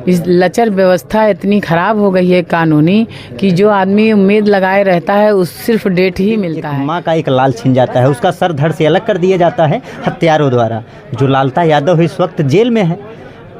इस लचर व्यवस्था इतनी खराब हो गई है कानूनी कि जो आदमी उम्मीद लगाए रहता है उस सिर्फ डेट ही मिलता है। माँ का एक लाल छिन जाता है, उसका सर धड़ से अलग कर दिया जाता है हत्यारों द्वारा। जो लालता यादव इस वक्त जेल में है,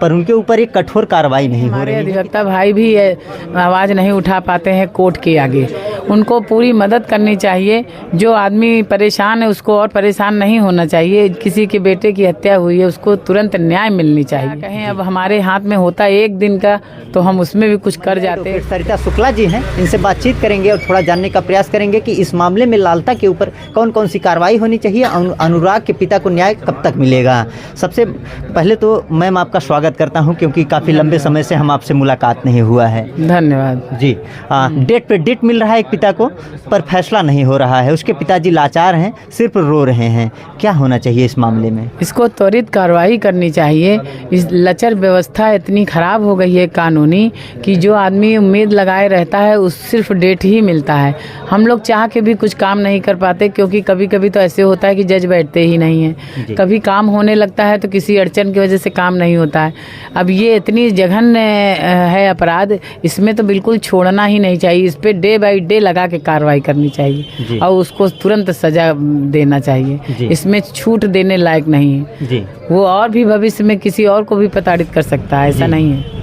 पर उनके ऊपर एक कठोर कार्रवाई नहीं हो रही है। अधिवक्ता भाई भी आवाज़ नहीं उठा पाते हैं कोर्ट के आगे। उनको पूरी मदद करनी चाहिए। जो आदमी परेशान है उसको और परेशान नहीं होना चाहिए। किसी के बेटे की हत्या हुई है उसको तुरंत न्याय मिलनी चाहिए। कहें अब हमारे हाथ में होता एक दिन का तो हम उसमें भी कुछ कर जाते। सरिता शुक्ला जी हैं, इनसे बातचीत करेंगे और थोड़ा जानने का प्रयास करेंगे कि इस मामले में लालता के ऊपर कौन कौन सी कार्रवाई होनी चाहिए, अनुराग के पिता को न्याय कब तक मिलेगा। सबसे पहले तो मैम आपका स्वागत करता हूं, क्योंकि काफ़ी लंबे समय से हम आपसे मुलाकात नहीं हुआ है। धन्यवाद जी। डेट पे डेट मिल रहा है एक पिता को, पर फैसला नहीं हो रहा है। उसके पिताजी लाचार हैं, सिर्फ रो रहे हैं। क्या होना चाहिए इस मामले में? इसको त्वरित कार्रवाई करनी चाहिए। इस लचर व्यवस्था इतनी खराब हो गई है कानूनी कि जो आदमी उम्मीद लगाए रहता है उस सिर्फ डेट ही मिलता है। हम लोग चाह के भी कुछ काम नहीं कर पाते, क्योंकि कभी कभी तो ऐसे होता है कि जज बैठते ही नहीं है। कभी काम होने लगता है तो किसी अड़चन की वजह से काम नहीं होता है। अब ये इतनी जघन्य है अपराध, इसमें तो बिल्कुल छोड़ना ही नहीं चाहिए। इस पे डे बाय डे लगा के कार्रवाई करनी चाहिए और उसको तुरंत सजा देना चाहिए। इसमें छूट देने लायक नहीं है जी। वो और भी भविष्य में किसी और को भी प्रताड़ित कर सकता है, ऐसा नहीं है।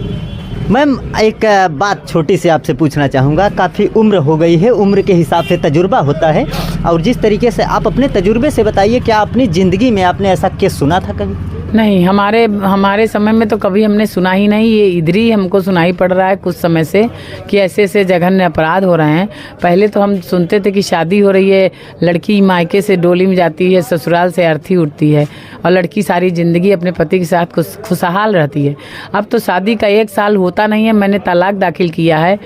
मैम एक बात छोटी सी आपसे पूछना चाहूँगा। काफ़ी उम्र हो गई है, उम्र के हिसाब से तजुर्बा होता है, और जिस तरीके से आप अपने तजुर्बे से बताइए, क्या अपनी ज़िंदगी में आपने ऐसा केस सुना था कभी? नहीं, हमारे समय में तो कभी हमने सुना ही नहीं। ये इधर ही हमको सुनाई पड़ रहा है कुछ समय से कि ऐसे ऐसे जघन्य अपराध हो रहे हैं। पहले तो हम सुनते थे कि शादी हो रही है, लड़की मायके से डोली में जाती है, ससुराल से अर्थी उठती है और लड़की सारी ज़िंदगी अपने पति के साथ खुशहाल रहती है। अब तो शादी का 1 साल होता नहीं है। मैंने तलाक दाखिल किया है।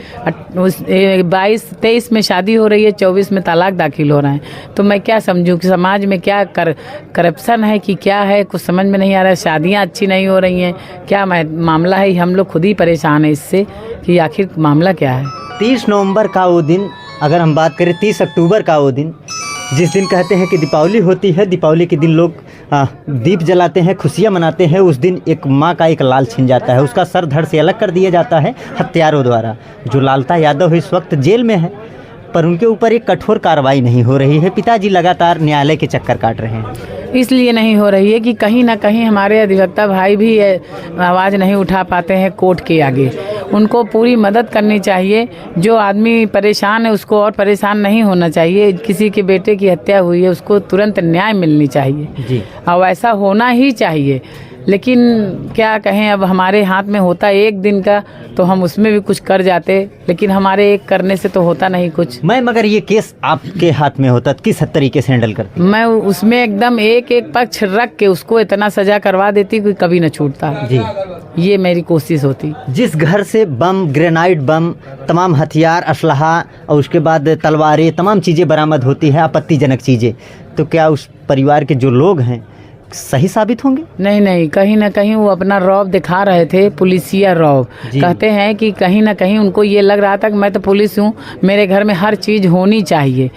22-23 में शादी हो रही है, 24 में तलाक दाखिल हो रहे हैं। तो मैं क्या समझूं कि समाज में क्या करप्शन है कि क्या है, कुछ समझ में नहीं आ रहा है। शादियाँ अच्छी नहीं हो रही हैं, क्या मामला है? हम लोग खुद ही परेशान हैं इससे कि आखिर मामला क्या है। 30 नवंबर का वो दिन, अगर हम बात करें 30 अक्टूबर का वो दिन, जिस दिन कहते हैं कि दीपावली होती है, दीपावली के दिन लोग दीप जलाते हैं, खुशियाँ मनाते हैं। उस दिन एक माँ का एक लाल छिन जाता है, उसका सर धड़ से अलग कर दिया जाता है हत्यारों द्वारा। जो लालता यादव इस वक्त जेल में है, पर उनके ऊपर एक कठोर कार्रवाई नहीं हो रही है। पिताजी लगातार न्यायालय के चक्कर काट रहे हैं। इसलिए नहीं हो रही है कि कहीं ना कहीं हमारे अधिवक्ता भाई भी आवाज़ नहीं उठा पाते हैं कोर्ट के आगे। उनको पूरी मदद करनी चाहिए। जो आदमी परेशान है उसको और परेशान नहीं होना चाहिए। किसी के बेटे की हत्या हुई है उसको तुरंत न्याय मिलनी चाहिए जी। और ऐसा होना ही चाहिए। लेकिन क्या कहें, अब हमारे हाथ में होता एक दिन का तो हम उसमें भी कुछ कर जाते, लेकिन हमारे एक करने से तो होता नहीं कुछ। मैं मगर ये केस आपके हाथ में होता किस तरीके से हैंडल करती? मैं उसमें एकदम एक पक्ष रख के उसको इतना सजा करवा देती कि कभी न छूटता जी। ये मेरी कोशिश होती। जिस घर से बम, ग्रेनाइड बम, तमाम हथियार, असलहा और उसके बाद तलवारें, तमाम चीज़ें बरामद होती हैं, आपत्तिजनक चीज़ें, तो क्या उस परिवार के जो लोग हैं सही साबित होंगे? नहीं, कहीं ना कहीं वो अपना रौब दिखा रहे थे, पुलिसिया रौब। कहते हैं कि कहीं ना कहीं उनको ये लग रहा था कि मैं तो पुलिस हूँ, मेरे घर में हर चीज़ होनी चाहिए।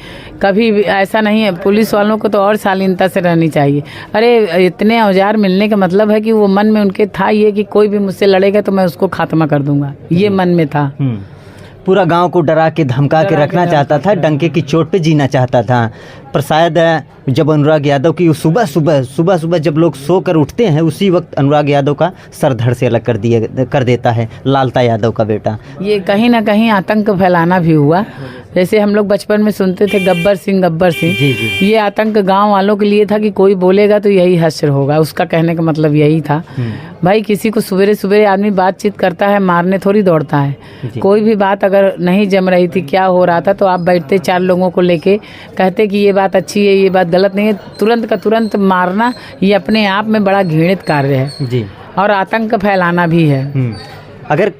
कभी भी ऐसा नहीं है। पुलिस वालों को तो और शालीनता से रहनी चाहिए। अरे इतने औजार मिलने का मतलब है कि वो मन में उनके था ये कि कोई भी मुझसे लड़ेगा तो मैं उसको खात्मा कर दूंगा, ये मन में था। पूरा गांव को डरा के धमका के रखना चाहता था, डंके की चोट पे जीना चाहता था। पर शायद जब अनुराग यादव की सुबह सुबह जब लोग सो कर उठते हैं, उसी वक्त अनुराग यादव का सर धड़ से अलग कर देता है लालता यादव का बेटा। ये कहीं ना कहीं आतंक फैलाना भी हुआ। जैसे हम लोग बचपन में सुनते थे गब्बर सिंह जी। ये आतंक गांव वालों के लिए था कि कोई बोलेगा तो यही हश्र होगा, उसका कहने का मतलब यही था। भाई किसी को सवेरे सवेरे आदमी बातचीत करता है, मारने थोड़ी दौड़ता है। कोई भी बात अगर नहीं जम रही थी, क्या हो रहा था, तो आप बैठते 4 लोगों को लेके कहते कि ये बात अच्छी है, ये बात गलत नहीं है, तुरंत का तुरंत मारना ये अपने आप में बड़ा घृणित कार्य है जी। और आतंक फैलाना भी है। अगर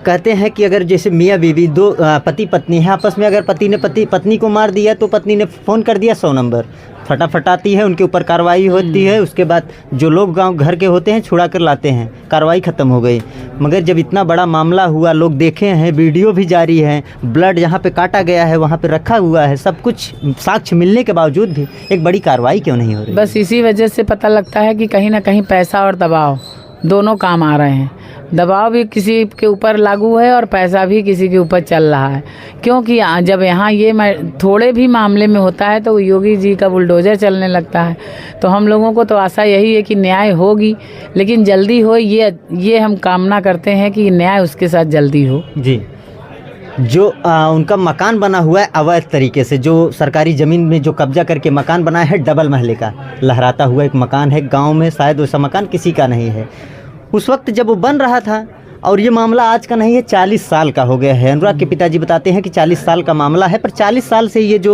कहते हैं कि अगर जैसे मियाँ बीवी दो पति पत्नी है, आपस में अगर पति ने पत्नी को मार दिया तो पत्नी ने फ़ोन कर दिया 100 नंबर, फटाफट आती है, उनके ऊपर कार्रवाई होती है। उसके बाद जो लोग गांव घर के होते हैं छुड़ा कर लाते हैं, कार्रवाई ख़त्म हो गई। मगर जब इतना बड़ा मामला हुआ, लोग देखे हैं, वीडियो भी जारी है, ब्लड जहाँ पे काटा गया है वहाँ पे रखा हुआ है, सब कुछ साक्ष्य मिलने के बावजूद भी एक बड़ी कार्रवाई क्यों नहीं हो रही? बस इसी वजह से पता लगता है कि कहीं ना कहीं पैसा और दबाव दोनों काम आ रहे हैं। दबाव भी किसी के ऊपर लागू है और पैसा भी किसी के ऊपर चल रहा है, क्योंकि जब यहाँ ये थोड़े भी मामले में होता है तो योगी जी का बुलडोजर चलने लगता है। तो हम लोगों को तो आशा यही है कि न्याय होगी, लेकिन जल्दी हो, ये हम कामना करते हैं कि न्याय उसके साथ जल्दी हो। जी, जो उनका मकान बना हुआ है अवैध तरीके से, जो सरकारी ज़मीन में जो कब्जा करके मकान बनाया है, डबल महले का लहराता हुआ एक मकान है गांव में, शायद वैसा मकान किसी का नहीं है। उस वक्त जब वो बन रहा था, और ये मामला आज का नहीं है, 40 साल का हो गया है। अनुराग के पिताजी बताते हैं कि 40 साल का मामला है, पर 40 साल से ये जो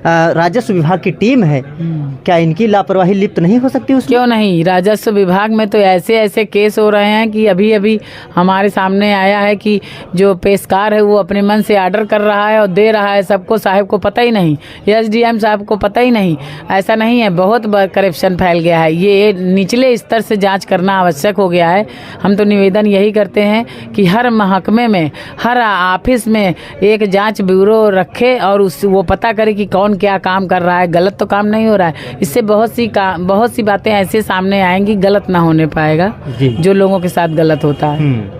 राजस्व विभाग की टीम है, क्या इनकी लापरवाही लिप्त नहीं हो सकती उसमें? क्यों नहीं, राजस्व विभाग में तो ऐसे ऐसे केस हो रहे हैं कि अभी अभी हमारे सामने आया है कि जो पेशकार है वो अपने मन से ऑर्डर कर रहा है और दे रहा है सबको, साहब को पता ही नहीं, SDM साहब को पता ही नहीं। ऐसा नहीं है, बहुत करप्शन फैल गया है। ये निचले स्तर से जांच करना आवश्यक हो गया है। हम तो निवेदन यही करते हैं कि हर महकमे में, हर ऑफिस में एक जांच ब्यूरो रखे और वो पता करे कि कौन क्या काम कर रहा है। गलत तो काम नहीं हो रहा है, इससे बहुत सी बातें ऐसे सामने आएंगी, गलत ना होने पाएगा जो लोगों के साथ गलत होता है।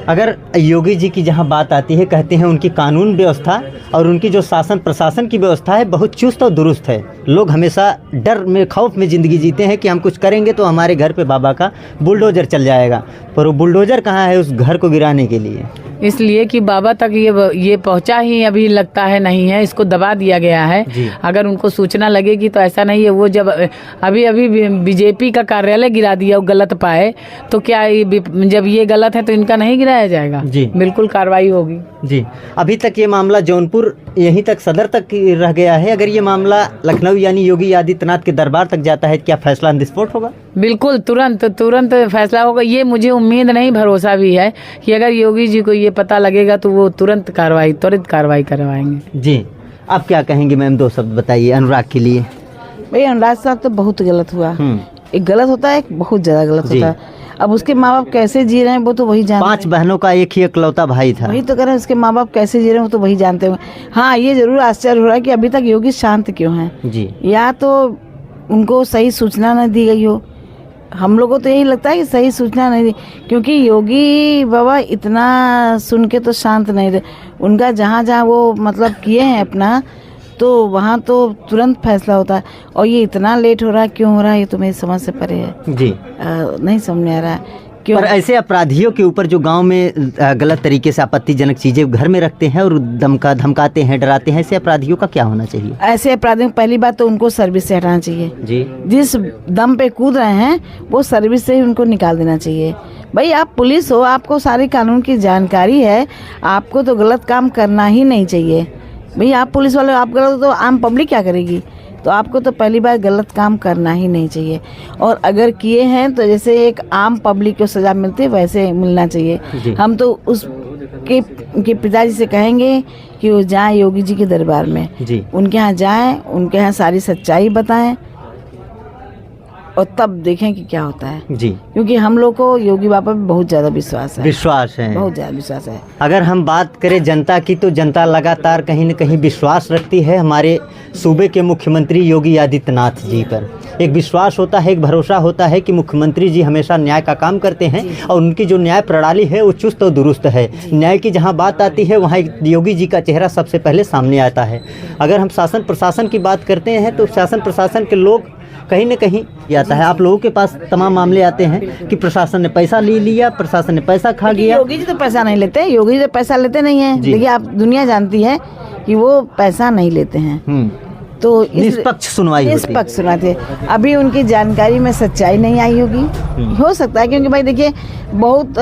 अगर योगी जी की जहां बात आती है, कहते हैं उनकी कानून व्यवस्था और उनकी जो शासन प्रशासन की व्यवस्था है बहुत चुस्त और दुरुस्त है। लोग हमेशा डर में, खौफ में ज़िंदगी जीते हैं कि हम कुछ करेंगे तो हमारे घर पे बाबा का बुलडोजर चल जाएगा, पर वो बुलडोजर कहाँ है उस घर को गिराने के लिए? इसलिए कि बाबा तक ये पहुंचा ही अभी लगता है नहीं है, इसको दबा दिया गया है। अगर उनको सूचना लगेगी तो ऐसा नहीं है, वो जब अभी बीजेपी का कार्यालय गिरा दिया, वो गलत पाए तो क्या जब ये गलत है तो इनका नहीं गिराया जाएगा? जी बिल्कुल कार्रवाई होगी। जी, अभी तक ये मामला जौनपुर यहीं तक सदर तक रह गया है। अगर ये मामला लखनऊ यानी योगी आदित्यनाथ के दरबार तक जाता है, क्या फैसला विस्फोट होगा? बिल्कुल तुरंत फैसला होगा। ये मुझे उम्मीद नहीं, भरोसा भी है कि अगर योगी जी को ये पता लगेगा तो वो त्वरित कार्रवाई करवाएंगे। जी, आप क्या कहेंगे मैम? 2 शब्द बताइए अनुराग के लिए। भाई अनुराग साहब तो बहुत गलत हुआ, एक गलत होता है, एक बहुत ज्यादा गलत होता है। अब उसके माँ बाप कैसे जी रहे हैं वो तो वही जानते हैं। 5 बहनों का एक ही इकलौता भाई था। वही तो कह रहे हैं, उसके माँ बाप कैसे जी रहे हैं वो तो वही जानते होंगे। हाँ, ये जरूर आश्चर्य हो रहा है कि अभी तक योगी शांत क्यों हैं। जी, या तो उनको सही सूचना न दी गई हो। हम लोगों को तो यही लगता है कि सही सूचना नहीं दी, क्योंकि योगी बाबा इतना सुन के तो शांत नहीं रहे। उनका जहाँ जहाँ वो मतलब किए हैं अपना, तो वहाँ तो तुरंत फैसला होता है। और ये इतना लेट हो रहा है, क्यों हो रहा है ये तो मेरी समझ से परे है। जी, नहीं समझ में आ रहा है क्यों। पर ऐसे अपराधियों के ऊपर जो गांव में गलत तरीके से आपत्तिजनक चीजें घर में रखते हैं और धमकाते हैं, डराते हैं, ऐसे अपराधियों का क्या होना चाहिए? ऐसे अपराधियों पहली बात तो उनको सर्विस से हटाना चाहिए। जी, जिस दम पे कूद रहे हैं वो सर्विस से ही उनको निकाल देना चाहिए। भाई आप पुलिस हो, आपको सारी कानून की जानकारी है, आपको तो गलत काम करना ही नहीं चाहिए। भाई आप पुलिस वाले, आप गलत हो तो आम पब्लिक क्या करेगी? तो आपको तो पहली बार गलत काम करना ही नहीं चाहिए। और अगर किए हैं तो जैसे एक आम पब्लिक को सजा मिलती है वैसे मिलना चाहिए। हम तो उनके पिताजी से कहेंगे कि वो जाएं योगी जी के दरबार में, उनके यहाँ जाएं, उनके यहाँ सारी सच्चाई बताएं और तब देखें कि क्या होता है। जी, क्योंकि हम लोग को योगी बाबा पे बहुत ज्यादा विश्वास है, बहुत ज्यादा विश्वास है। अगर हम बात करें जनता की, तो जनता लगातार कहीं न कहीं विश्वास रखती है हमारे सूबे के मुख्यमंत्री योगी आदित्यनाथ जी पर। एक विश्वास होता है, एक भरोसा होता है कि मुख्यमंत्री जी हमेशा न्याय का काम करते हैं और उनकी जो न्याय प्रणाली है वो चुस्त और दुरुस्त है। न्याय की जहाँ बात आती है वहाँ योगी जी का चेहरा सबसे पहले सामने आता है। अगर हम शासन प्रशासन की बात करते हैं तो शासन प्रशासन के लोग कहीं न कहीं आता है। आप लोगों के पास तमाम मामले आते हैं कि प्रशासन ने पैसा ले लिया, प्रशासन ने पैसा खा गया। योगी जी तो पैसा नहीं लेते, योगी जी तो पैसा लेते नहीं है। देखिए आप, दुनिया जानती है कि वो पैसा नहीं लेते हैं। तो निष्पक्ष सुनवाई है। अभी उनकी जानकारी में सच्चाई नहीं आई होगी, हो सकता है, क्योंकि भाई देखिए बहुत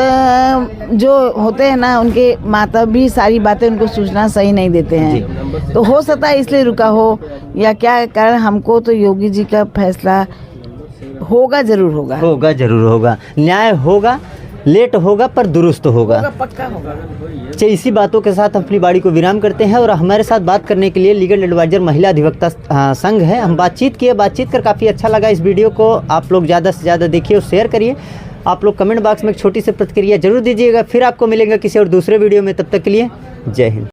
जो होते हैं ना, उनके माता भी सारी बातें उनको सूचना सही नहीं देते हैं। तो हो सकता है इसलिए रुका हो या क्या कारण। हमको तो योगी जी का फैसला जरूर होगा, न्याय होगा, लेट होगा पर दुरुस्त होगा, पक्का होगा। चलिए इसी बातों के साथ अपनी बाड़ी को विराम करते हैं और हमारे साथ बात करने के लिए लीगल एडवाइजर महिला अधिवक्ता संघ है। हम बातचीत कर काफ़ी अच्छा लगा। इस वीडियो को आप लोग ज़्यादा से ज़्यादा देखिए और शेयर करिए। आप लोग कमेंट बॉक्स में एक छोटी सी प्रतिक्रिया जरूर दीजिएगा। फिर आपको मिलेगा किसी और दूसरे वीडियो में, तब तक के लिए जय हिंद।